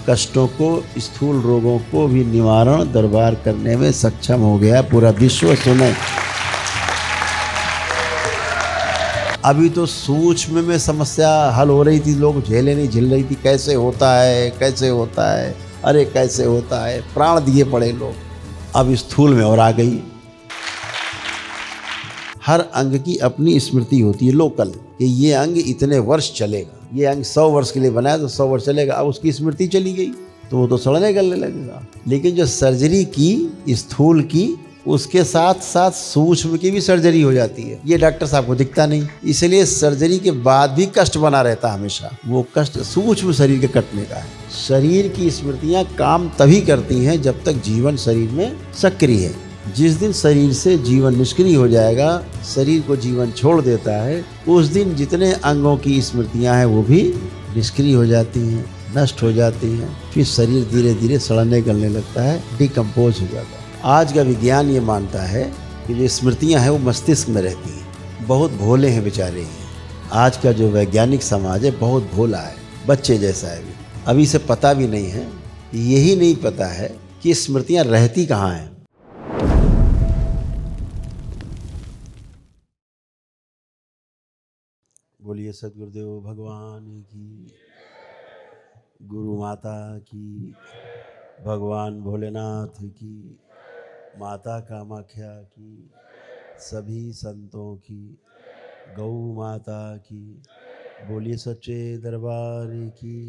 कष्टों को, स्थूल रोगों को भी निवारण दरबार करने में सक्षम हो गया। पूरा विश्व सुने। अभी तो सूक्ष्म में समस्या हल हो रही थी, लोग झेले नहीं झेल रही थी, कैसे होता है, कैसे होता है, अरे कैसे होता है, प्राण दिए पड़े लोग। अब स्थूल में और आ गई। हर अंग की अपनी स्मृति होती है लोकल, कि ये अंग इतने वर्ष चलेगा, ये अंग 100 वर्ष के लिए बनाया तो 100 वर्ष चलेगा। अब उसकी स्मृति चली गई तो वो तो सड़ने गलने लगेगा। लेकिन जो सर्जरी की स्थूल की, उसके साथ साथ सूक्ष्म की भी सर्जरी हो जाती है। ये डॉक्टर साहब को दिखता नहीं, इसलिए सर्जरी के बाद भी कष्ट बना रहता हमेशा। वो कष्ट सूक्ष्म शरीर के कटने का है। शरीर की स्मृतियां काम तभी करती हैं जब तक जीवन शरीर में सक्रिय है। जिस दिन शरीर से जीवन निष्क्रिय हो जाएगा, शरीर को जीवन छोड़ देता है, उस दिन जितने अंगों की स्मृतियां हैं वो भी निष्क्रिय हो जाती हैं, नष्ट हो जाती हैं। फिर शरीर धीरे धीरे सड़ने गलने लगता है, डिकम्पोज हो जाता है। आज का विज्ञान ये मानता है कि जो स्मृतियां हैं वो मस्तिष्क में रहती हैं। बहुत भोले हैं बेचारे हैं। आज का जो वैज्ञानिक समाज है बहुत भोला है, बच्चे जैसा है। अभी से पता भी नहीं है, यही नहीं पता है कि स्मृतियां रहती कहाँ हैं। बोलिए सद्गुरुदेव भगवान की, गुरु माता की, भगवान भोलेनाथ की, माता कामाख्या की, सभी संतों की, गौ माता की। बोलिए सच्चे दरबार की,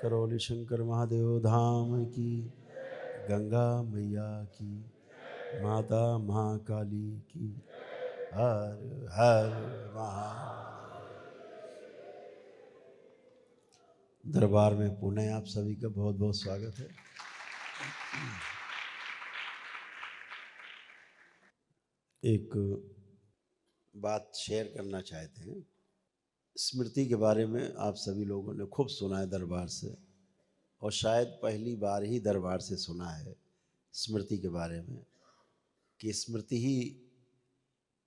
करौली शंकर महादेव धाम की, गंगा मैया की, माता महाकाली की। हर हर महादेव। दरबार में पुनः आप सभी का बहुत बहुत स्वागत है। एक बात शेयर करना चाहते हैं। स्मृति के बारे में आप सभी लोगों ने खूब सुना है दरबार से, और शायद पहली बार ही दरबार से सुना है स्मृति के बारे में, कि स्मृति ही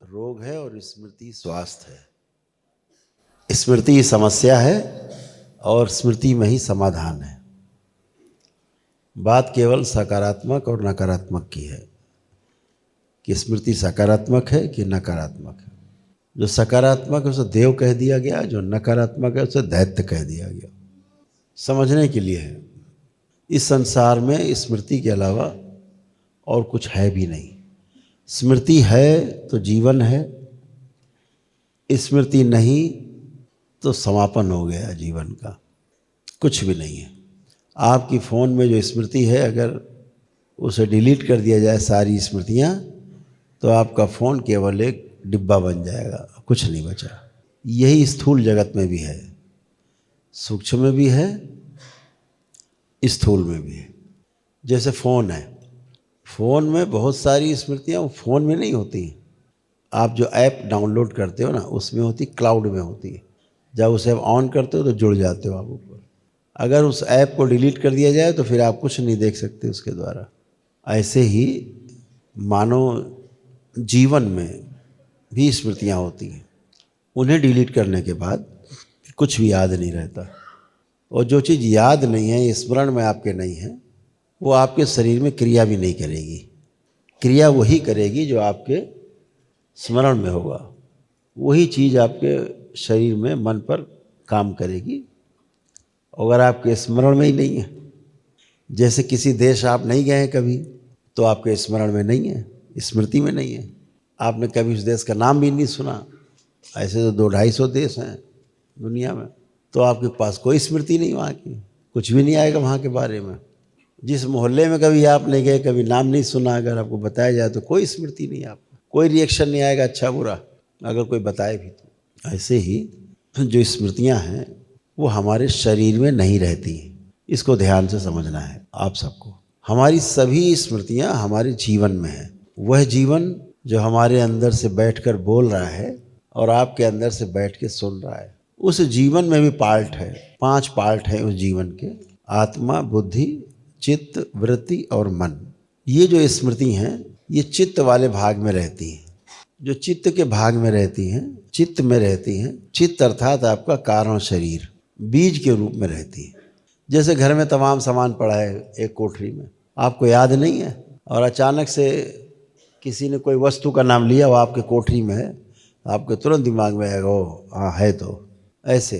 रोग है और स्मृति स्वास्थ्य है। स्मृति ही समस्या है और स्मृति में ही समाधान है। बात केवल सकारात्मक और नकारात्मक की है, कि स्मृति सकारात्मक है कि नकारात्मक है। जो सकारात्मक है उसे देव कह दिया गया, जो नकारात्मक है उसे दैत्य कह दिया गया। समझने के लिए है, इस संसार में स्मृति के अलावा और कुछ है भी नहीं। स्मृति है तो जीवन है, स्मृति नहीं तो समापन हो गया जीवन का, कुछ भी नहीं है। आपकी फ़ोन में जो स्मृति है, अगर उसे डिलीट कर दिया जाए सारी स्मृतियाँ, तो आपका फ़ोन केवल एक डिब्बा बन जाएगा, कुछ नहीं बचा। यही स्थूल जगत में भी है, सूक्ष्म में भी है, स्थूल में भी है। जैसे फ़ोन है, फ़ोन में बहुत सारी स्मृतियाँ वो फ़ोन में नहीं होती। आप जो ऐप डाउनलोड करते हो ना, उसमें होती, क्लाउड में होती है। जब उसे आप ऑन करते हो तो जुड़ जाते हो आप ऊपर। अगर उस ऐप को डिलीट कर दिया जाए तो फिर आप कुछ नहीं देख सकते उसके द्वारा। ऐसे ही मानो जीवन में भी स्मृतियाँ होती हैं, उन्हें डिलीट करने के बाद कुछ भी याद नहीं रहता। और जो चीज़ याद नहीं है, स्मरण में आपके नहीं है, वो आपके शरीर में क्रिया भी नहीं करेगी। क्रिया वही करेगी जो आपके स्मरण में होगा, वही चीज़ आपके शरीर में, मन पर काम करेगी। अगर आपके स्मरण में ही नहीं है, जैसे किसी देश आप नहीं गए हैं कभी, तो आपके स्मरण में नहीं है, स्मृति में नहीं है। आपने कभी उस देश का नाम भी नहीं सुना। ऐसे तो 200-250 देश हैं दुनिया में, तो आपके पास कोई स्मृति नहीं वहाँ की, कुछ भी नहीं आएगा वहाँ के बारे में। जिस मोहल्ले में कभी आप नहीं गए, कभी नाम नहीं सुना, अगर आपको बताया जाए तो कोई स्मृति नहीं, आपको कोई रिएक्शन नहीं आएगा, अच्छा बुरा, अगर कोई बताए भी तो। ऐसे ही जो स्मृतियाँ हैं वो हमारे शरीर में नहीं रहती। इसको ध्यान से समझना है आप सबको। हमारी सभी स्मृतियाँ हमारे जीवन में हैं। वह जीवन जो हमारे अंदर से बैठकर बोल रहा है और आपके अंदर से बैठ के सुन रहा है, उस जीवन में भी पार्ट है। 5 पार्ट हैं उस जीवन के: आत्मा, बुद्धि, चित्त, वृत्ति और मन। ये जो स्मृति हैं ये चित्त वाले भाग में रहती हैं। जो चित्त के भाग में रहती हैं, चित्त में रहती हैं, चित्त अर्थात आपका कारण शरीर, बीज के रूप में रहती है। जैसे घर में तमाम सामान पड़ा है एक कोठरी में, आपको याद नहीं है, और अचानक से किसी ने कोई वस्तु का नाम लिया, वो आपके कोठरी में है, आपके तुरंत दिमाग में आएगा ओ हाँ है। तो ऐसे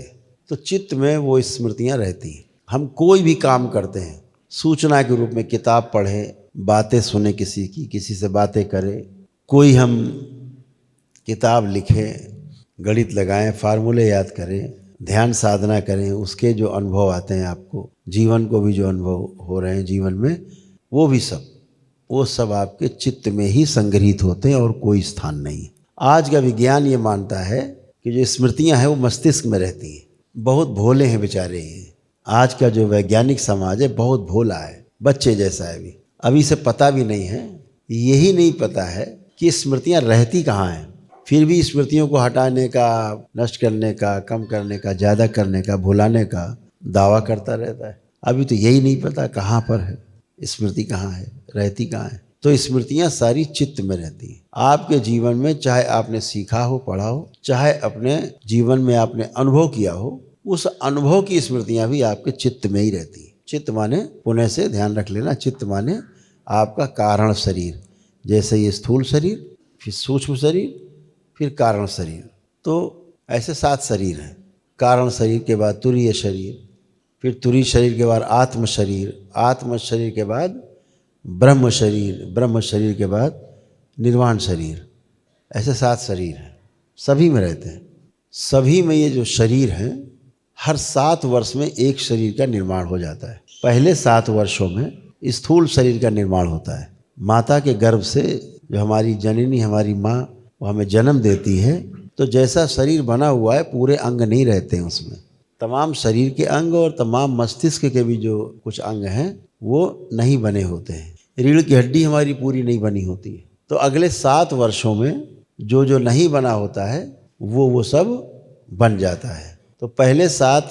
तो चित्त में वो स्मृतियाँ रहती हैं। हम कोई भी काम करते हैं सूचना के रूप में, किताब पढ़ें, बातें सुने किसी की, किसी से बातें करें, कोई हम किताब लिखें, गणित लगाएं, फार्मूले याद करें, ध्यान साधना करें, उसके जो अनुभव आते हैं आपको, जीवन को भी जो अनुभव हो रहे हैं जीवन में, वो सब आपके चित्त में ही संग्रहित होते हैं और कोई स्थान नहीं। आज का विज्ञान ये मानता है कि जो स्मृतियां हैं वो मस्तिष्क में रहती हैं। बहुत भोले हैं बेचारे ये। आज का जो वैज्ञानिक समाज है बहुत भोला है, बच्चे जैसा है। अभी से पता भी नहीं है, यही नहीं पता है कि स्मृतियां रहती कहाँ हैं। फिर भी स्मृतियों को हटाने का, नष्ट करने का, कम करने का, ज़्यादा करने का, भुलाने का दावा करता रहता है। अभी तो यही नहीं पता कहाँ पर है स्मृति, कहाँ है, रहती कहाँ है। तो स्मृतियाँ सारी चित्त में रहती हैं। आपके जीवन में चाहे आपने सीखा हो, पढ़ा हो, चाहे अपने जीवन में आपने अनुभव किया हो, उस अनुभव की स्मृतियाँ भी आपके चित्त में ही रहती हैं। चित्त माने, पुनः से ध्यान रख लेना, चित्त माने आपका कारण शरीर। जैसे ये स्थूल शरीर, फिर सूक्ष्म शरीर, फिर कारण शरीर। तो ऐसे 7 शरीर हैं। कारण शरीर के बाद तुरीय शरीर, फिर तुरीय शरीर के बाद आत्म शरीर, आत्म शरीर के बाद ब्रह्म शरीर, ब्रह्म शरीर के बाद निर्वाण शरीर। ऐसे 7 शरीर हैं, सभी में रहते हैं। सभी में ये जो शरीर हैं, हर 7 वर्ष में एक शरीर का निर्माण हो जाता है। पहले 7 वर्षों में स्थूल शरीर का निर्माण होता है। माता के गर्भ से जो हमारी जननी, हमारी माँ, वो हमें जन्म देती है, तो जैसा शरीर बना हुआ है पूरे अंग नहीं रहते हैं उसमें। तमाम शरीर के अंग और तमाम मस्तिष्क के भी जो कुछ अंग हैं वो नहीं बने होते हैं। रीढ़ की हड्डी हमारी पूरी नहीं बनी होती है। तो अगले 7 वर्षों में जो जो नहीं बना होता है वो सब बन जाता है। तो पहले 7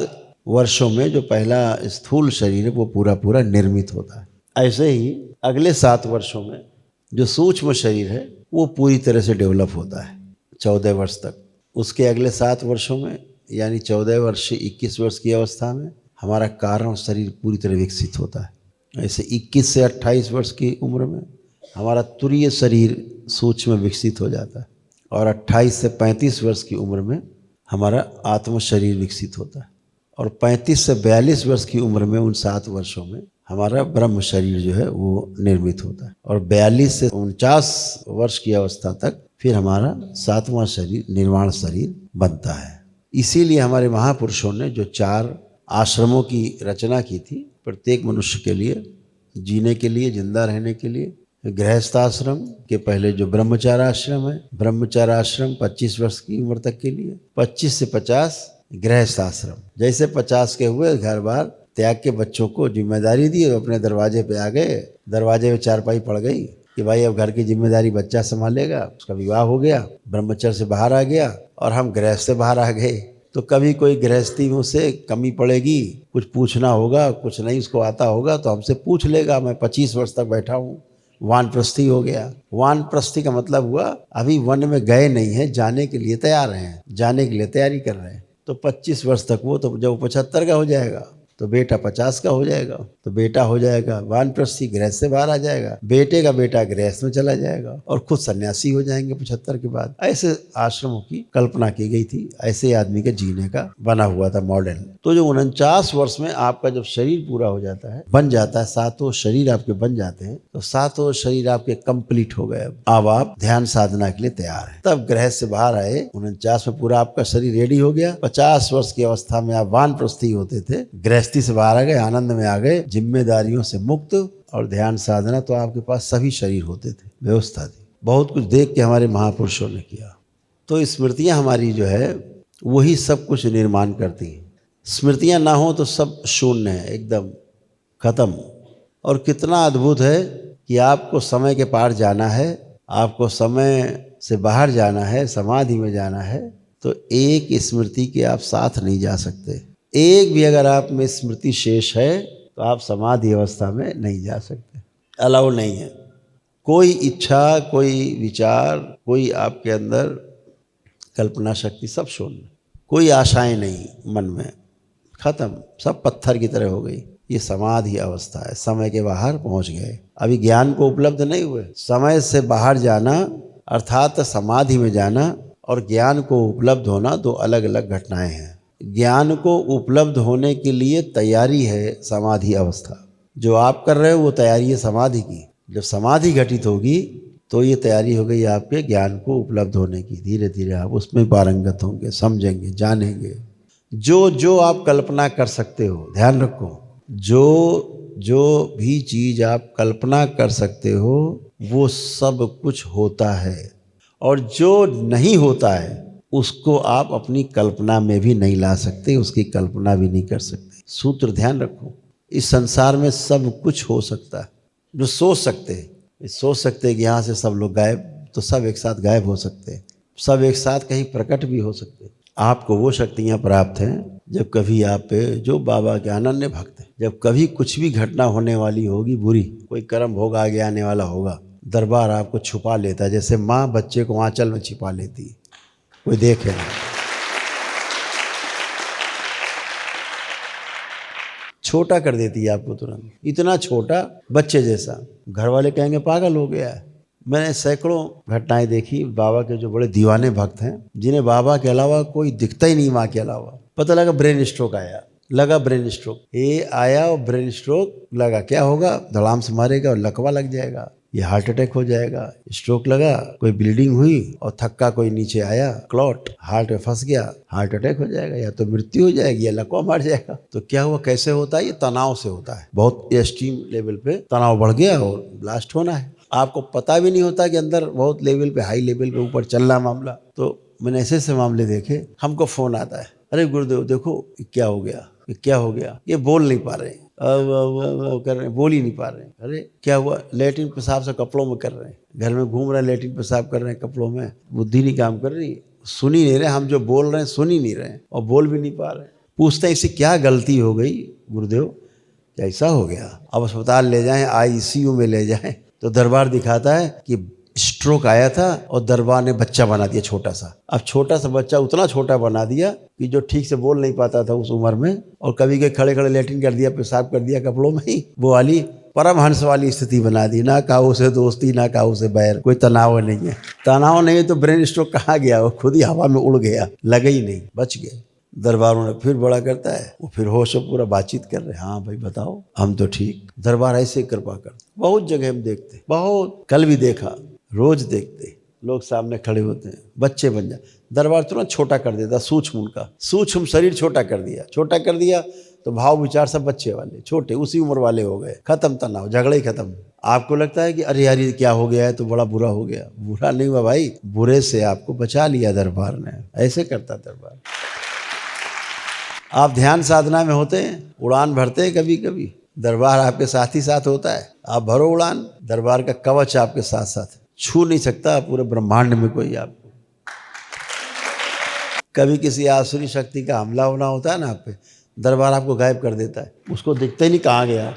वर्षों में जो पहला स्थूल शरीर है वो पूरा पूरा निर्मित होता है। ऐसे ही अगले 7 वर्षों में जो सूक्ष्म शरीर है वो पूरी तरह से डेवलप होता है 14 वर्ष तक। उसके अगले 7 वर्षों में, यानी 14 वर्ष से 21 वर्ष की अवस्था में, हमारा कारण शरीर पूरी तरह विकसित होता है। ऐसे 21 से 28 वर्ष की उम्र में हमारा तुरीय शरीर सूक्ष्म विकसित हो जाता है, और 28 से 35 वर्ष की उम्र में हमारा आत्म शरीर विकसित होता है, और 35 से 42 वर्ष की उम्र में, उन 7 वर्षों में, हमारा ब्रह्म शरीर जो है वो निर्मित होता है, और 42 से 49 वर्ष की अवस्था तक फिर हमारा 7वां शरीर, निर्वाण शरीर बनता है। इसीलिए हमारे महापुरुषों ने जो 4 आश्रमों की रचना की थी, प्रत्येक मनुष्य के लिए जीने के लिए, जिंदा रहने के लिए। गृहस्थाश्रम के पहले जो ब्रह्मचार्य आश्रम है, ब्रह्मचार्य आश्रम 25 वर्ष की उम्र तक के लिए, 25 से 50 गृहस्थाश्रम। जैसे 50 के हुए, घर बार त्याग के बच्चों को जिम्मेदारी दी, अपने दरवाजे पे आ गए, दरवाजे में चारपाई पड़ गई कि भाई अब घर की जिम्मेदारी बच्चा संभालेगा। उसका विवाह हो गया, ब्रह्मचर्य से बाहर आ गया, और हम गृहस्थ से बाहर आ गए। तो कभी कोई गृहस्थी में से कमी पड़ेगी, कुछ पूछना होगा, कुछ नहीं उसको आता होगा तो हमसे पूछ लेगा। मैं 25 वर्ष तक बैठा हूँ, वानप्रस्थी हो गया। वानप्रस्थी का मतलब हुआ अभी वन में गए नहीं है, जाने के लिए तैयार हैं, जाने के लिए तैयारी कर रहे हैं। तो 25 वर्ष तक वो, तो जब 75 का हो जाएगा तो बेटा 50 का हो जाएगा, तो बेटा हो जाएगा वानप्रस्थी, गृहस्थ से बाहर आ जाएगा। बेटे का बेटा गृहस्थ में चला जाएगा और खुद सन्यासी हो जाएंगे 75 के बाद। ऐसे आश्रमों की कल्पना की गई थी, ऐसे आदमी के जीने का बना हुआ था मॉडल। तो जो 49 वर्ष में आपका जब शरीर पूरा हो जाता है, बन जाता है, 7 शरीर आपके बन जाते हैं, तो 7 शरीर आपके कंप्लीट हो गए। अब आप ध्यान साधना के लिए तैयार हैं। तब गृहस्थ से बाहर आए, 49 में पूरा आपका शरीर रेडी हो गया। 50 वर्ष की अवस्था में आप वानप्रस्थी होते थे, गृहस्थी से बाहर आ गए, आनंद में आ गए, जिम्मेदारियों से मुक्त, और ध्यान साधना तो आपके पास सभी शरीर होते थे, व्यवस्था थी। बहुत कुछ देख के हमारे महापुरुषों ने किया। तो स्मृतियां हमारी जो है वही सब कुछ निर्माण करती हैं। स्मृतियां ना हो तो सब शून्य है, एकदम खत्म। और कितना अद्भुत है कि आपको समय के पार जाना है, आपको समय से बाहर जाना है, समाधि में जाना है, तो एक स्मृति के आप साथ नहीं जा सकते। एक भी अगर आप में स्मृति शेष है तो आप समाधि अवस्था में नहीं जा सकते, अलाउ नहीं है। कोई इच्छा, कोई विचार, कोई आपके अंदर कल्पना शक्ति, सब शून्य। कोई आशाएं नहीं मन में, खत्म, सब पत्थर की तरह हो गई। ये समाधि अवस्था है, समय के बाहर पहुंच गए। अभी ज्ञान को उपलब्ध नहीं हुए। समय से बाहर जाना अर्थात समाधि में जाना और ज्ञान को उपलब्ध होना दो अलग अलग घटनाएं हैं। ज्ञान को उपलब्ध होने के लिए तैयारी है समाधि अवस्था। जो आप कर रहे हो वो तैयारी है समाधि की। जब समाधि घटित होगी तो ये तैयारी हो गई आपके ज्ञान को उपलब्ध होने की। धीरे धीरे आप उसमें पारंगत होंगे, समझेंगे, जानेंगे। जो जो आप कल्पना कर सकते हो, ध्यान रखो, जो जो भी चीज़ आप कल्पना कर सकते हो वो सब कुछ होता है, और जो नहीं होता है उसको आप अपनी कल्पना में भी नहीं ला सकते, उसकी कल्पना भी नहीं कर सकते। सूत्र ध्यान रखो, इस संसार में सब कुछ हो सकता है। जो सोच सकते हैं, सोच सकते हैं कि यहाँ से सब लोग गायब, तो सब एक साथ गायब हो सकते हैं, सब एक साथ कहीं प्रकट भी हो सकते हैं। आपको वो शक्तियाँ प्राप्त हैं जब कभी आप पे, जो बाबा के अनन्य भक्त हैं, जब कभी कुछ भी घटना होने वाली होगी बुरी, कोई कर्म भोग आगे आने वाला होगा, दरबार आपको छुपा लेता है, जैसे माँ बच्चे को आंचल में छिपा लेती है, कोई देखे नहीं। छोटा कर देती है आपको तुरंत, इतना छोटा, बच्चे जैसा। घर वाले कहेंगे पागल हो गया है। मैंने सैकड़ों घटनाएं देखी बाबा के जो बड़े दीवाने भक्त हैं, जिन्हें बाबा के अलावा कोई दिखता ही नहीं, माँ के अलावा। पता लगा ब्रेन स्ट्रोक आया, लगा ब्रेन स्ट्रोक, ये आया और ब्रेन स्ट्रोक लगा, क्या होगा, धड़ाम से मारेगा और लकवा लग जाएगा, ये हार्ट अटैक हो जाएगा। स्ट्रोक लगा, कोई ब्लीडिंग हुई और थक्का कोई नीचे आया, क्लॉट हार्ट में फंस गया, हार्ट अटैक हो जाएगा, या तो मृत्यु हो जाएगी या लकवा मार जाएगा। तो क्या हुआ, कैसे होता है, ये तनाव से होता है। बहुत एक्सट्रीम लेवल पे तनाव बढ़ गया और ब्लास्ट होना है। आपको पता भी नहीं होता कि अंदर बहुत लेवल पे, हाई लेवल पे ऊपर चल रहा मामला। तो मैंने ऐसे मामले देखे। हमको फोन आता है, अरे गुरुदेव देखो क्या हो गया, क्या हो गया, ये बोल नहीं पा रहे, कर रहे हैं, बोल ही नहीं पा रहे। अरे क्या हुआ, लेटरिन पेशाब से कपड़ों में कर रहे हैं, घर में घूम रहे हैं, लेटरिन पेशाब कर रहे हैं कपड़ों में, बुद्धि नहीं काम कर रही, सुन ही नहीं रहे, हम जो बोल रहे हैं सुन ही नहीं रहे और बोल भी नहीं पा रहे। पूछते हैं इससे क्या गलती हो गई गुरुदेव, कैसा हो गया। अब अस्पताल ले जाएं, ICU में ले जाएं, तो दरबार दिखाता है कि स्ट्रोक आया था और दरबार ने बच्चा बना दिया छोटा सा। अब छोटा सा बच्चा उतना छोटा बना दिया कि जो ठीक से बोल नहीं पाता था उस उम्र में, और कभी कभी खड़े खड़े लेटरिन कर दिया, पेशाब कर दिया कपड़ों में ही, वो वाली परमहंस वाली स्थिति बना दी। ना काऊ से दोस्ती, ना काऊ से बैर, कोई तनाव नहीं है। तनाव नहीं है तो ब्रेन स्ट्रोक कहाँ गया, वो खुद ही हवा में उड़ गया, लगे ही नहीं, बच गए। दरबारों ने फिर बड़ा करता है, वो फिर होश पूरा बातचीत कर रहे, हाँ भाई बताओ, हम तो ठीक। दरबार ऐसे कृपा कर, बहुत जगह हम देखते, बहुत, कल भी देखा, रोज देखते, लोग सामने खड़े होते हैं, बच्चे बन जाए, दरबार तुरंत छोटा कर देता, सूक्ष्म, उनका सूक्ष्म शरीर छोटा कर दिया, छोटा कर दिया तो भाव विचार सब बच्चे वाले, छोटे, उसी उम्र वाले हो गए, खत्म तनाव, झगड़े ही खत्म। आपको लगता है कि अरे यार ये क्या हो गया है, तो बड़ा बुरा हो गया, बुरा नहीं हुआ भाई, बुरे से आपको बचा लिया दरबार ने। ऐसे करता दरबार। आप ध्यान साधना में होते हैं, उड़ान भरते हैं, कभी कभी दरबार आपके साथ ही साथ होता है, आप भरो उड़ान, दरबार का कवच आपके साथ साथ, छू नहीं सकता पूरे ब्रह्मांड में कोई आपको। कभी किसी आसुरी शक्ति का हमला होना होता है ना आप पे, दरबार आपको गायब कर देता है, उसको दिखता ही नहीं कहाँ गया,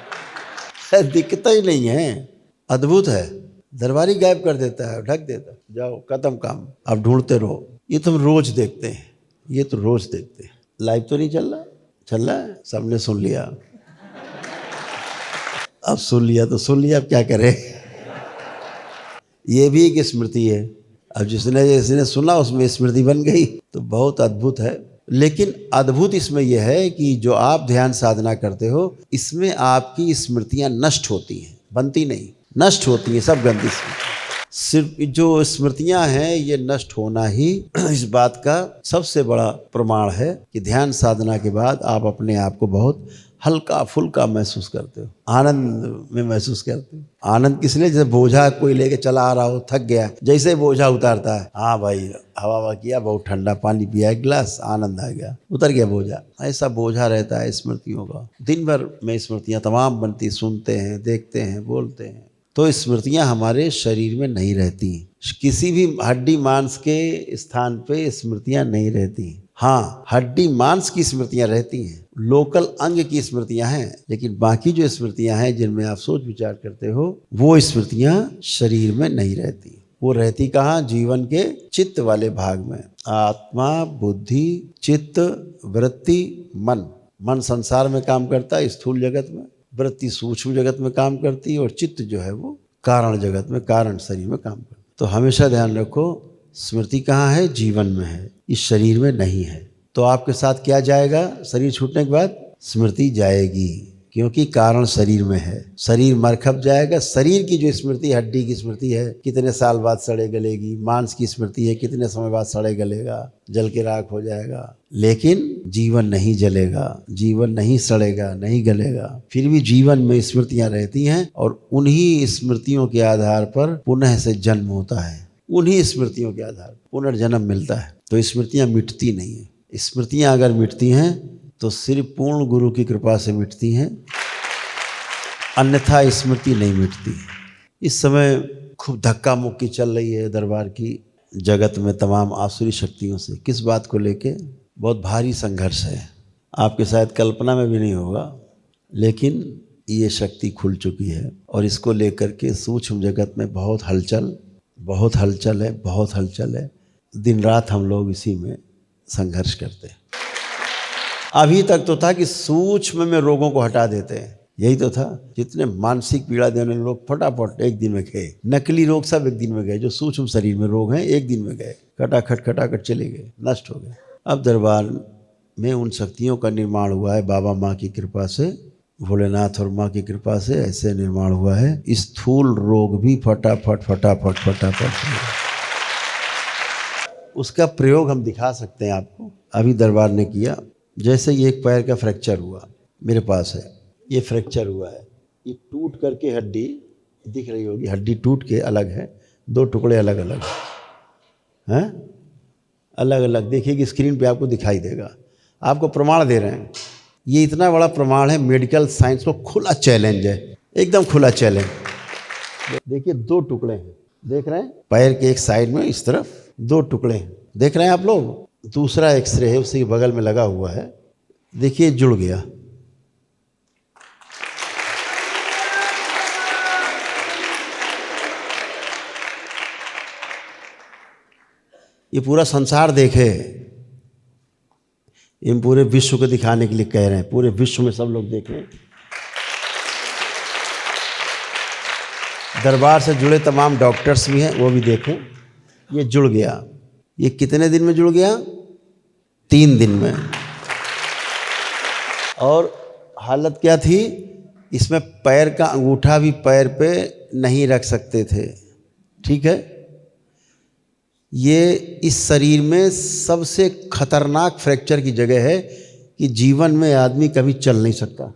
दिखता ही नहीं है, अद्भुत है। दरबार ही गायब कर देता है, ढक देता है, जाओ खत्म काम, आप ढूंढते रहो। ये तो हम रोज देखते हैं, ये तो रोज देखते हैं। लाइव तो नहीं चल रहा, चल रहा है, सबने सुन लिया, अब सुन लिया तो सुन लिया, अब क्या करें। ये भी एक स्मृति है, अब जिसने सुना उसमें स्मृति बन गई, तो बहुत अद्भुत है। लेकिन अद्भुत इसमें यह है कि जो आप ध्यान साधना करते हो, इसमें आपकी स्मृतियां नष्ट होती हैं, बनती नहीं, नष्ट होती हैं, सब गंदी स्मृति। सिर्फ जो स्मृतियां हैं ये नष्ट होना ही इस बात का सबसे बड़ा प्रमाण है कि ध्यान साधना के बाद आप अपने आप को बहुत हल्का फुल्का महसूस करते हो, आनंद में महसूस करते हो। आनंद किस लिए, जैसे बोझा कोई लेके चला आ रहा हो, थक गया, जैसे बोझा उतारता है, हाँ भाई हवा किया, बहुत ठंडा पानी पिया एक गिलास, आनंद आ गया, उतर गया बोझा। ऐसा बोझा रहता है स्मृतियों का। दिन भर में स्मृतियाँ तमाम बनती, सुनते हैं, देखते हैं, बोलते हैं, तो स्मृतियाँ हमारे शरीर में नहीं रहती। किसी भी हड्डी मांस के स्थान पे स्मृतियाँ नहीं रहती। हाँ, हड्डी मांस की स्मृतियाँ रहती हैं, लोकल अंग की स्मृतियाँ हैं, लेकिन बाकी जो स्मृतियाँ हैं जिनमें आप सोच विचार करते हो, वो स्मृतियाँ शरीर में नहीं रहती। वो रहती कहाँ, जीवन के चित्त वाले भाग में। आत्मा, बुद्धि, चित्त, वृत्ति, मन, मन संसार में काम करता है, स्थूल जगत में, वृत्ति सूक्ष्म जगत में काम करती है, और चित्त जो है वो कारण जगत में, कारण शरीर में काम करता है। तो हमेशा ध्यान रखो, स्मृति कहाँ है? जीवन में है, इस शरीर में नहीं है। तो आपके साथ क्या जाएगा? शरीर छूटने के बाद स्मृति जाएगी, क्योंकि कारण शरीर में है। शरीर मरखप जाएगा। शरीर की जो स्मृति, हड्डी की स्मृति है, कितने साल बाद सड़े गलेगी। मांस की स्मृति है, कितने समय बाद सड़े गलेगा, जल के राख हो जाएगा। लेकिन जीवन नहीं जलेगा, जीवन नहीं सड़ेगा, नहीं गलेगा। फिर भी जीवन में स्मृतियां रहती हैं, और उन्हीं स्मृतियों के आधार पर पुनः से जन्म होता है, उन्हीं स्मृतियों के आधार पर पुनर्जन्म मिलता है। तो स्मृतियां मिटती नहीं है। स्मृतियां अगर मिटती हैं तो सिर्फ पूर्ण गुरु की कृपा से मिटती हैं, अन्यथा स्मृति नहीं मिटती। इस समय खूब धक्का मुक्की चल रही है दरबार की जगत में तमाम आसुरी शक्तियों से। किस बात को लेके? बहुत भारी संघर्ष है, आपके शायद कल्पना में भी नहीं होगा, लेकिन ये शक्ति खुल चुकी है, और इसको लेकर के सूक्ष्म जगत में बहुत हलचल है, बहुत हलचल है। दिन रात हम लोग इसी में संघर्ष करते हैं। अभी तक तो था कि सूक्ष्म में रोगों को हटा देते हैं, यही तो था। जितने मानसिक पीड़ा देने वाले लोग फटाफट एक दिन में गए, नकली रोग सब एक दिन में गए, जो सूक्ष्म शरीर में रोग हैं एक दिन में गए, खटाखट चले गए, नष्ट हो गए। अब दरबार में उन शक्तियों का निर्माण हुआ है, बाबा माँ की कृपा से, भोलेनाथ और माँ की कृपा से ऐसे निर्माण हुआ है। स्थूल रोग भी फटाफट उसका प्रयोग हम दिखा सकते हैं आपको। अभी दरबार ने किया, जैसे ये एक पैर का फ्रैक्चर हुआ, मेरे पास है, ये फ्रैक्चर हुआ है, ये टूट करके हड्डी दिख रही होगी, हड्डी टूट के अलग है, दो टुकड़े अलग अलग हैं, अलग अलग देखिए स्क्रीन पे आपको दिखाई देगा। आपको प्रमाण दे रहे हैं, ये इतना बड़ा प्रमाण है, मेडिकल साइंस को खुला चैलेंज है, एकदम खुला चैलेंज। देखिए दो टुकड़े हैं, देख रहे हैं, पैर के एक साइड में इस तरफ दो टुकड़े हैं, देख रहे हैं आप लोग। दूसरा एक्सरे है, उसी के बगल में लगा हुआ है, देखिए जुड़ गया। ये पूरा संसार देखे, इन पूरे विश्व को दिखाने के लिए कह रहे हैं, पूरे विश्व में सब लोग देखें। दरबार से जुड़े तमाम डॉक्टर्स भी हैं, वो भी देखें। ये जुड़ गया। ये कितने दिन में जुड़ गया? 3 दिन में। और हालत क्या थी? इसमें पैर का अंगूठा भी पैर पे नहीं रख सकते थे, ठीक है। ये इस शरीर में सबसे खतरनाक फ्रैक्चर की जगह है कि जीवन में आदमी कभी चल नहीं सकता।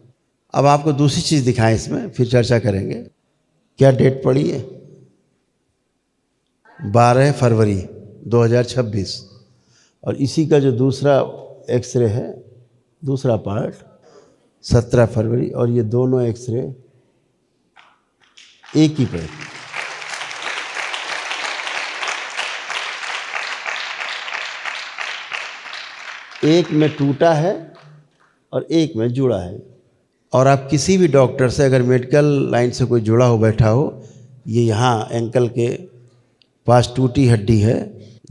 अब आपको दूसरी चीज़ दिखाएं, इसमें फिर चर्चा करेंगे। क्या डेट पड़ी है? 12 फरवरी 2026। और इसी का जो दूसरा एक्सरे है, दूसरा पार्ट 17 फरवरी, और ये दोनों एक्सरे एक ही पे। एक में टूटा है और एक में जुड़ा है। और आप किसी भी डॉक्टर से, अगर मेडिकल लाइन से कोई जुड़ा हो बैठा हो, ये यहाँ एंकल के पास टूटी हड्डी है,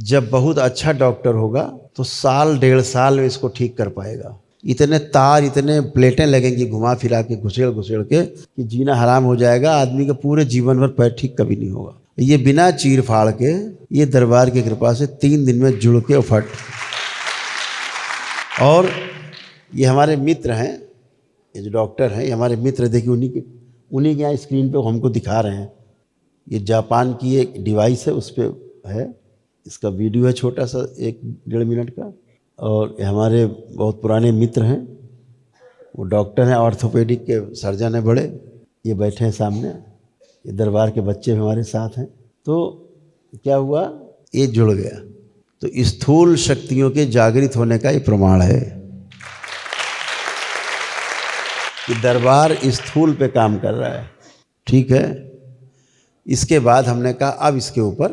जब बहुत अच्छा डॉक्टर होगा तो 1-1.5 साल में इसको ठीक कर पाएगा। इतने तार, इतने प्लेटें लगेंगी घुमा फिरा के, घुसेड़ के, कि जीना हराम हो जाएगा। आदमी का पूरे जीवन भर पैर ठीक कभी नहीं होगा। ये बिना चीर फाड़ के, ये दरबार की कृपा से 3 दिन में जुड़ के फट। और ये हमारे मित्र हैं, ये जो डॉक्टर हैं, ये हमारे मित्र, देखिए उन्हीं के यहाँ स्क्रीन पे हमको दिखा रहे हैं। ये जापान की एक डिवाइस है, उस पर है, इसका वीडियो है छोटा सा 1-1.5 मिनट का। और ये हमारे बहुत पुराने मित्र हैं, वो डॉक्टर हैं, ऑर्थोपेडिक के सर्जन हैं बड़े, ये बैठे हैं सामने। ये दरबार के बच्चे हमारे साथ हैं। तो क्या हुआ? ये जुड़ गया। तो स्थूल शक्तियों के जागृत होने का ये प्रमाण है कि दरबार स्थूल पे काम कर रहा है, ठीक है। इसके बाद हमने कहा अब इसके ऊपर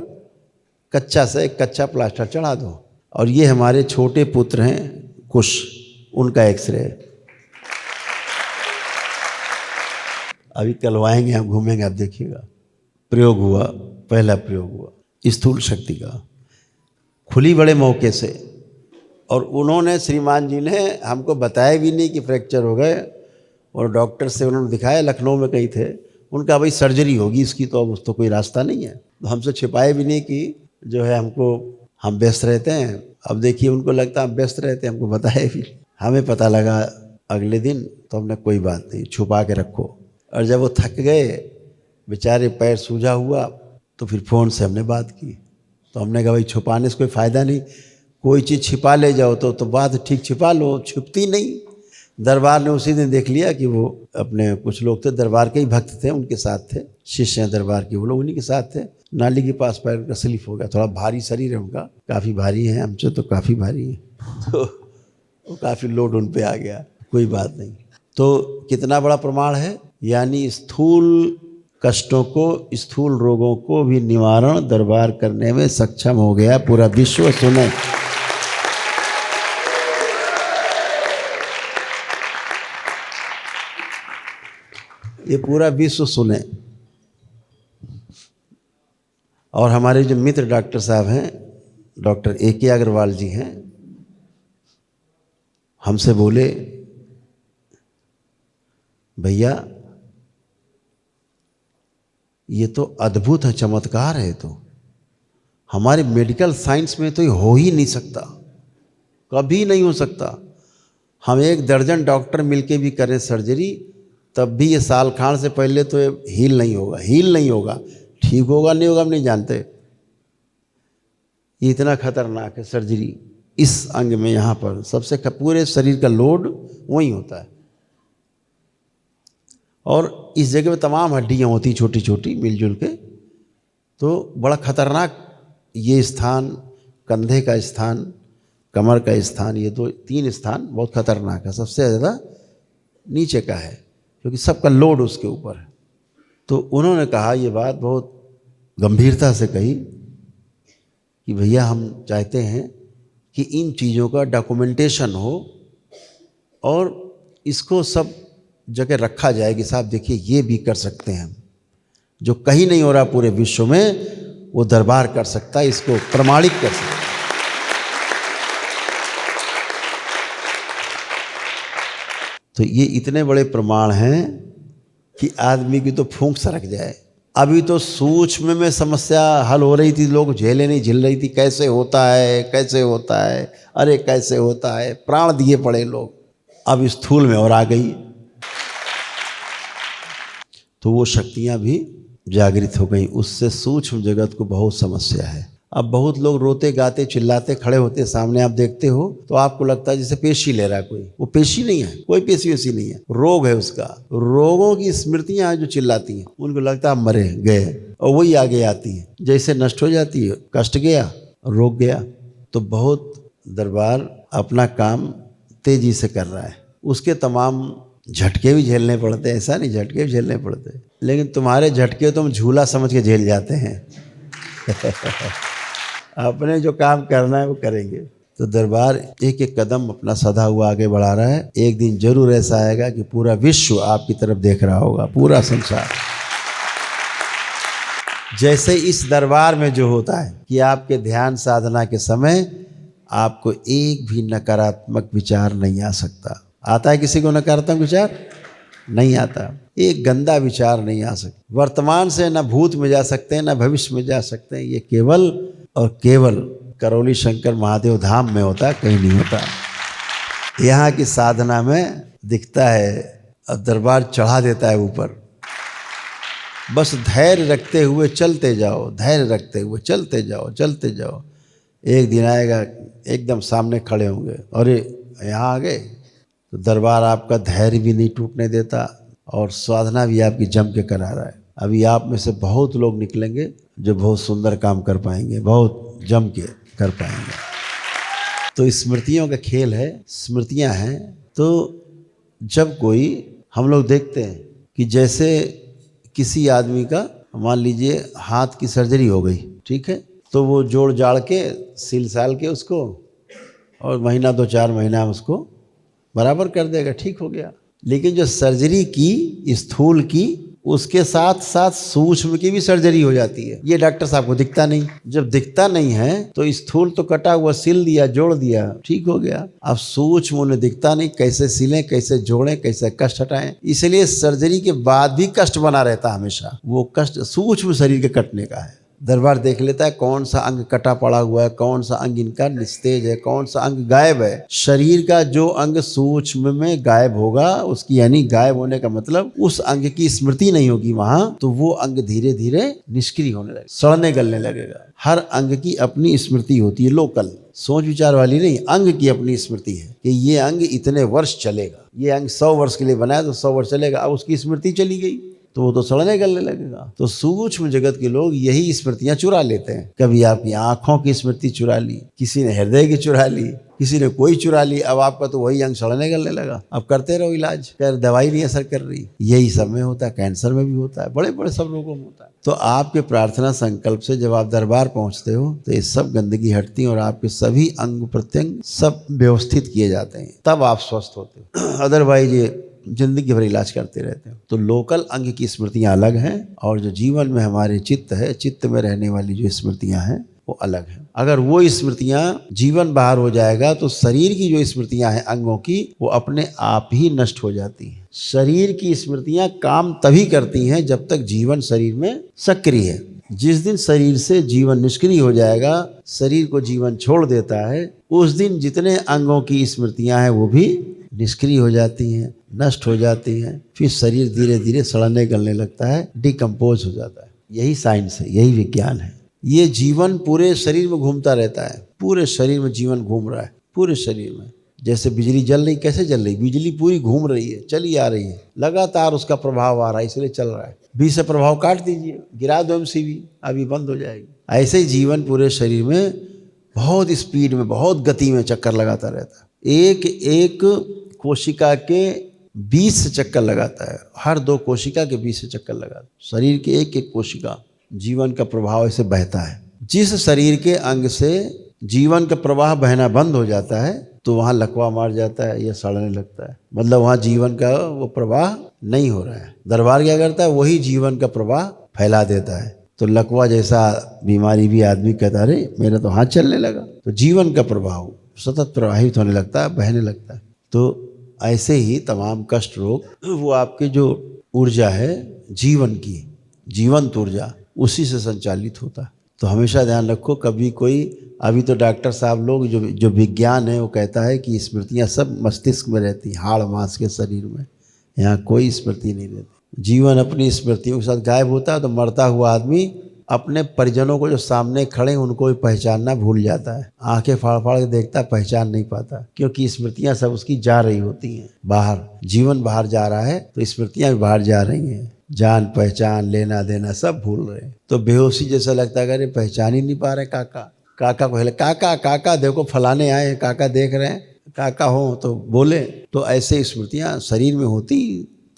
कच्चा से एक कच्चा प्लास्टर चढ़ा दो। और ये हमारे छोटे पुत्र हैं कुश, उनका एक्सरे है, अभी करवाएंगे हम, घूमेंगे, आप देखिएगा। प्रयोग हुआ, पहला प्रयोग हुआ स्थूल शक्ति का, खुली बड़े मौके से। और उन्होंने, श्रीमान जी ने हमको बताया भी नहीं कि फ्रैक्चर हो गए, और डॉक्टर से उन्होंने दिखाया, लखनऊ में कहीं थे, उनका भाई सर्जरी होगी इसकी, तो अब तो कोई रास्ता नहीं है। तो हमसे छिपाए भी नहीं कि जो है हमको, हम व्यस्त रहते हैं। अब देखिए उनको लगता है हम व्यस्त रहते हैं, हमको बताए भी। हमें पता लगा अगले दिन, तो हमने कोई बात नहीं, छुपा के रखो। और जब वो थक गए बेचारे, पैर सूजा हुआ, तो फिर फ़ोन से हमने बात की। तो हमने कहा भाई छुपाने से कोई फ़ायदा नहीं, कोई चीज़ छिपा ले जाओ तो बात ठीक छिपा लो, छुपती नहीं। दरबार ने उसी दिन देख लिया कि वो अपने कुछ लोग थे, दरबार के ही भक्त थे, उनके साथ थे, शिष्य हैं दरबार के, वो लोग उन्हीं के साथ थे। नाली के पास पैर का स्लिप हो गया, थोड़ा भारी शरीर है उनका, काफ़ी भारी है, हमसे तो काफ़ी भारी है, तो वो काफ़ी लोड उन पे आ गया। कोई बात नहीं। तो कितना बड़ा प्रमाण है, यानी स्थूल कष्टों को, स्थूल रोगों को भी निवारण दरबार करने में सक्षम हो गया पूरा विश्व। सुने, ये पूरा विश्व सुने। और हमारे जो मित्र डॉक्टर साहब हैं, डॉक्टर A.K. अग्रवाल जी हैं, हमसे बोले भैया ये तो अद्भुत है, चमत्कार है, तो हमारे मेडिकल साइंस में तो ये हो ही नहीं सकता, कभी नहीं हो सकता। हम 1 दर्जन डॉक्टर मिलके भी करें सर्जरी, तब भी ये साल खान से पहले तो ये हील नहीं होगा, हील नहीं होगा। ठीक होगा नहीं होगा हम नहीं जानते, ये इतना खतरनाक है सर्जरी। इस अंग में यहाँ पर सबसे पूरे शरीर का लोड वहीं होता है, और इस जगह में तमाम हड्डियाँ होती छोटी छोटी मिलजुल के, तो बड़ा खतरनाक ये स्थान, कंधे का स्थान, कमर का स्थान, ये 2-3 स्थान बहुत खतरनाक है। सबसे ज़्यादा नीचे का है, क्योंकि सबका लोड उसके ऊपर है। तो उन्होंने कहा, ये बात बहुत गंभीरता से कही कि भैया हम चाहते हैं कि इन चीज़ों का डॉक्यूमेंटेशन हो और इसको सब जगह रखा जाए कि साहब देखिए ये भी कर सकते हैं हम, जो कहीं नहीं हो रहा पूरे विश्व में वो दरबार कर सकता है, इसको प्रमाणित कर सकता है। तो ये इतने बड़े प्रमाण हैं कि आदमी की तो फूंक सरक जाए। अभी तो सूक्ष्म में समस्या हल हो रही थी, लोग झेले नहीं झेल रही थी, कैसे होता है, कैसे होता है, अरे कैसे होता है, प्राण दिए पड़े लोग। अब स्थूल में और आ गई, तो वो शक्तियां भी जागृत हो गई। उससे सूक्ष्म जगत को बहुत समस्या है। अब बहुत लोग रोते गाते चिल्लाते खड़े होते सामने, आप देखते हो तो आपको लगता है जैसे पेशी ले रहा है कोई, वो पेशी नहीं है, कोई पेशी वैसी नहीं है, रोग है उसका। रोगों की स्मृतियां जो चिल्लाती हैं, उनको लगता है मरे गए, और वही आगे आती है, जैसे नष्ट हो जाती है, कष्ट गया रोग गया। तो बहुत दरबार अपना काम तेजी से कर रहा है, उसके तमाम झटके भी झेलने पड़ते हैं, ऐसा नहीं झटके भी झेलने पड़ते, लेकिन तुम्हारे झटके तुम झूला समझ के झेल जाते हैं। अपने जो काम करना है वो करेंगे। तो दरबार एक एक कदम अपना सदा हुआ आगे बढ़ा रहा है। एक दिन जरूर ऐसा आएगा कि पूरा विश्व आपकी तरफ देख रहा होगा, पूरा संसार। जैसे इस दरबार में जो होता है कि आपके ध्यान साधना के समय आपको एक भी नकारात्मक विचार नहीं आ सकता। आता है किसी को नकारात्मक विचार? नहीं आता। एक गंदा विचार नहीं आ सकता। वर्तमान से न भूत में जा सकते हैं, न भविष्य में जा सकते हैं। ये केवल और केवल करौली शंकर महादेव धाम में होता है, कहीं नहीं होता। यहाँ की साधना में दिखता है और दरबार चढ़ा देता है ऊपर। बस धैर्य रखते हुए चलते जाओ, धैर्य रखते हुए चलते जाओ, चलते जाओ। एक दिन आएगा एकदम सामने खड़े होंगे, अरे यहाँ आ गए। तो दरबार आपका धैर्य भी नहीं टूटने देता और साधना भी आपकी जम के करा रहा है। अभी आप में से बहुत लोग निकलेंगे जो बहुत सुंदर काम कर पाएंगे, बहुत जम के कर पाएंगे। तो स्मृतियों का खेल है, स्मृतियां हैं। तो जब कोई हम लोग देखते हैं कि जैसे किसी आदमी का मान लीजिए हाथ की सर्जरी हो गई, ठीक है, तो वो जोड़ जाड़ के सिल साल के उसको और महीना 2-4 महीना उसको बराबर कर देगा, ठीक हो गया। लेकिन जो सर्जरी की स्थूल की, उसके साथ साथ सूक्ष्म की भी सर्जरी हो जाती है। ये डॉक्टर साहब को दिखता नहीं। जब दिखता नहीं है तो स्थूल तो कटा हुआ सिल दिया, जोड़ दिया, ठीक हो गया। अब सूक्ष्म उन्हें दिखता नहीं, कैसे सिलें, कैसे जोड़ें, कैसे कष्ट हटाएं। इसलिए सर्जरी के बाद भी कष्ट बना रहता है हमेशा। वो कष्ट सूक्ष्म शरीर के कटने का है। दरबार देख लेता है कौन सा अंग कटा पड़ा हुआ है, कौन सा अंग इनका निस्तेज है, कौन सा अंग गायब है। शरीर का जो अंग सूक्ष्म में गायब होगा, उसकी यानी गायब होने का मतलब उस अंग की स्मृति नहीं होगी वहां, तो वो अंग धीरे धीरे निष्क्रिय होने लगेगा, सड़ने गलने लगेगा। हर अंग की अपनी स्मृति होती है, लोकल, सोच विचार वाली नहीं। अंग की अपनी स्मृति है कि ये अंग इतने वर्ष चलेगा, ये अंग 100 वर्ष के लिए बनाया तो 100 वर्ष चलेगा। अब उसकी स्मृति चली गई तो वो तो सड़ने गलने लगेगा। तो सूक्ष्म जगत के लोग यही स्मृतियां चुरा लेते हैं। कभी आपकी आंखों की स्मृति चुरा ली, किसी ने हृदय की चुरा ली, किसी ने कोई चुरा ली। अब आपका तो वही अंग सड़ने गलने लगा। अब करते रहो इलाज, कर दवाई नहीं असर कर रही। यही सब में होता है, कैंसर में भी होता है, बड़े बड़े सब रोगों में होता है। तो आपके प्रार्थना संकल्प से जब आप दरबार पहुंचते हो तो ये सब गंदगी हटती है और आपके सभी अंग प्रत्यंग सब व्यवस्थित किए जाते हैं, तब आप स्वस्थ होते हो। अदरवाइज ये जिंदगी भर इलाज करते रहते हैं। तो लोकल अंग की स्मृतियां अलग हैं और जो जीवन में हमारे चित्त है, चित्त में रहने वाली जो स्मृतियां हैं वो अलग हैं। अगर वो स्मृतियां जीवन बाहर हो जाएगा तो शरीर की जो स्मृतियां हैं अंगों की, वो अपने आप ही नष्ट हो जाती हैं। शरीर की स्मृतियां काम तभी करती हैं जब तक जीवन शरीर में सक्रिय है। जिस दिन शरीर से जीवन निष्क्रिय हो जाएगा, शरीर को जीवन छोड़ देता है, उस दिन जितने अंगों की स्मृतियां हैं वो भी निष्क्रिय हो जाती हैं, नष्ट हो जाती हैं। फिर शरीर धीरे धीरे सड़ने गलने लगता है, डिकम्पोज हो जाता है। यही साइंस है, यही विज्ञान है। ये जीवन पूरे शरीर में घूमता रहता है, पूरे शरीर में जीवन घूम रहा है, पूरे शरीर में। जैसे बिजली जल रही, कैसे जल रही? बिजली पूरी घूम रही है, चली आ रही है, लगातार उसका प्रभाव आ रहा है, इसलिए चल रहा है। बीच से प्रभाव काट दीजिए, गिरा दो MCB, अभी बंद हो जाएगी। ऐसे ही जीवन पूरे शरीर में बहुत स्पीड में, बहुत गति में चक्कर लगाता रहता है। एक एक कोशिका के 20 से चक्कर लगाता है, हर 2 कोशिका के 20 से चक्कर लगाता है। शरीर के एक एक कोशिका जीवन का प्रभाव ऐसे बहता है। जिस शरीर के अंग से जीवन का प्रवाह बहना बंद हो जाता है तो वहाँ लकवा मार जाता है या सड़ने लगता है, मतलब वहाँ जीवन का वो प्रवाह नहीं हो रहा है। दरबार क्या करता है? वही जीवन का प्रवाह फैला देता है। तो लकवा जैसा बीमारी भी आदमी कहता है अरे मेरा तो हाथ चलने लगा, तो जीवन का प्रभाव सतत प्रवाहित होने लगता है, बहने लगता है। तो ऐसे ही तमाम कष्ट रोग, वो आपके जो ऊर्जा है जीवन की, जीवंत ऊर्जा, उसी से संचालित होता है। तो हमेशा ध्यान रखो, कभी कोई, अभी तो डॉक्टर साहब लोग जो विज्ञान है वो कहता है कि स्मृतियाँ सब मस्तिष्क में रहती, हाड़ मांस के शरीर में, यहाँ कोई स्मृति नहीं रहती। जीवन अपनी स्मृतियों के साथ गायब होता है तो मरता हुआ आदमी अपने परिजनों को जो सामने खड़े हैं उनको भी पहचानना भूल जाता है। आंखें फाड़ फाड़ के देखता है, पहचान नहीं पाता, क्योंकि स्मृतियां सब उसकी जा रही होती हैं बाहर। जीवन बाहर जा रहा है तो स्मृतियां भी बाहर जा रही हैं, जान पहचान लेना देना सब भूल रहे हैं। तो बेहोशी जैसा लगता है, अरे पहचान ही नहीं पा रहे काका। काका को काका काका देखो फलाने आए, काका देख रहे हैं, काका हो तो बोले। तो ऐसे स्मृतियाँ शरीर में होती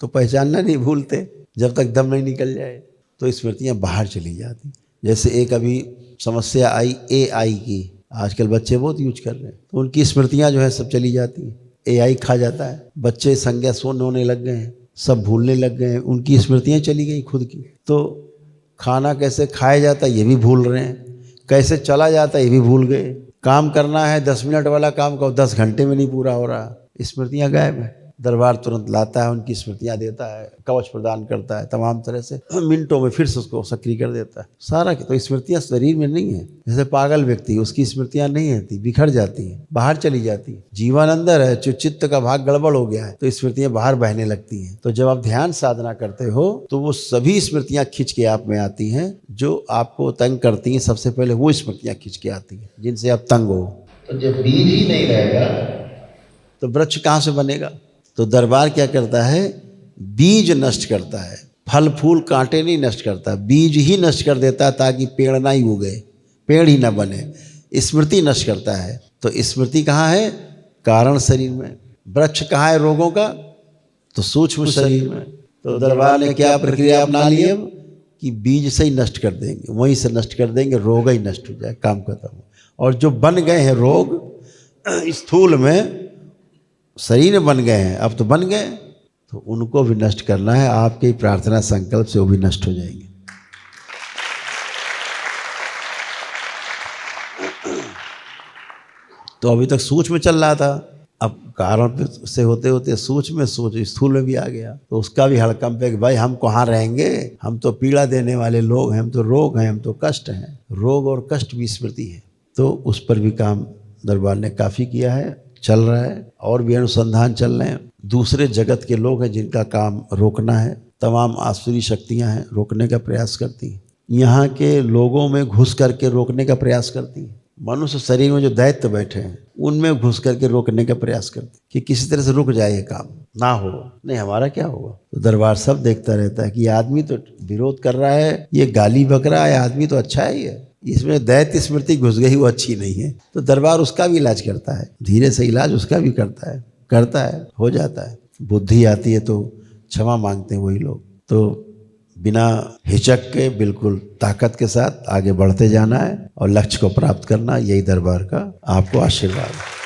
तो पहचानना नहीं भूलते जब तक दम नहीं निकल जाए, तो स्मृतियाँ बाहर चली जाती। जैसे एक अभी समस्या आई AI की, आजकल बच्चे बहुत यूज कर रहे हैं, तो उनकी स्मृतियाँ जो है सब चली जाती हैं, AI खा जाता है। बच्चे संज्ञा शून्य होने लग गए हैं, सब भूलने लग गए हैं, उनकी स्मृतियाँ चली गई खुद की। तो खाना कैसे खाया जाता है ये भी भूल रहे हैं, कैसे चला जाता है ये भी भूल गए। काम करना है 10 मिनट वाला काम को 10 घंटे में नहीं पूरा हो रहा, स्मृतियाँ गायब है। दरबार तुरंत लाता है, उनकी स्मृतियाँ देता है, कवच प्रदान करता है, तमाम तरह से मिनटों में फिर से उसको सक्रिय कर देता है सारा। तो स्मृतियाँ शरीर में नहीं है। जैसे पागल व्यक्ति, उसकी स्मृतियाँ नहीं रहती, बिखर जाती हैं, बाहर चली जाती हैं। जीवन अंदर है, जो चित्त का भाग गड़बड़ हो गया है तो स्मृतियाँ बाहर बहने लगती हैं। तो जब आप ध्यान साधना करते हो तो वो सभी स्मृतियाँ खींच के आप में आती हैं जो आपको तंग करती हैं। सबसे पहले वो स्मृतियाँ खींच के आती हैं जिनसे आप तंग हो। तो जब बीज ही नहीं रहेगा तो वृक्ष कहाँ से बनेगा? तो दरबार क्या करता है? बीज नष्ट करता है, फल फूल कांटे नहीं नष्ट करता, बीज ही नष्ट कर देता है ताकि पेड़ ना ही उगे, पेड़ ही ना बने। स्मृति नष्ट करता है। तो स्मृति कहाँ है? कारण शरीर में। वृक्ष कहाँ है रोगों का? तो सूक्ष्म शरीर में। तो दरबार ने क्या प्रक्रिया अपना ली अब कि बीज से ही नष्ट कर देंगे, वहीं से नष्ट कर देंगे, रोग ही नष्ट हो जाए, काम खत्म हो। और जो बन गए हैं रोग स्थूल में, शरीर में बन गए हैं, अब तो बन गए तो उनको भी नष्ट करना है। आपके प्रार्थना संकल्प से वो भी नष्ट हो जाएंगे। तो अभी तक सूक्ष्म चल रहा था, अब कारण से होते होते सूक्ष्म स्थूल में भी आ गया। तो उसका भी हड़कंप है कि भाई हम कहाँ रहेंगे, हम तो पीड़ा देने वाले लोग हैं, हम तो रोग हैं, हम तो कष्ट हैं। रोग और कष्ट भी स्मृति है। तो उस पर भी काम दरबार ने काफ़ी किया है, चल रहा है, और भी अनुसंधान चल रहे हैं। दूसरे जगत के लोग हैं जिनका काम रोकना है, तमाम आसुरी शक्तियां हैं, रोकने का प्रयास करती हैं। यहाँ के लोगों में घुस करके रोकने का प्रयास करती हैं। मनुष्य शरीर में जो दैत्य बैठे हैं उनमें घुस करके रोकने का प्रयास करते कि किसी तरह से रुक जाए, ये काम ना हो। नहीं, हमारा क्या होगा। तो दरबार सब देखता रहता है कि ये आदमी तो विरोध कर रहा है, ये गाली बक रहा है, आदमी तो अच्छा है, ये इसमें दैत्य स्मृति घुस गई, वो अच्छी नहीं है। तो दरबार उसका भी इलाज करता है, धीरे से इलाज उसका भी करता है, हो जाता है। बुद्धि आती है तो क्षमा मांगते हैं वही लोग। तो बिना हिचक के बिल्कुल ताकत के साथ आगे बढ़ते जाना है और लक्ष्य को प्राप्त करना, यही दरबार का आपको आशीर्वाद है।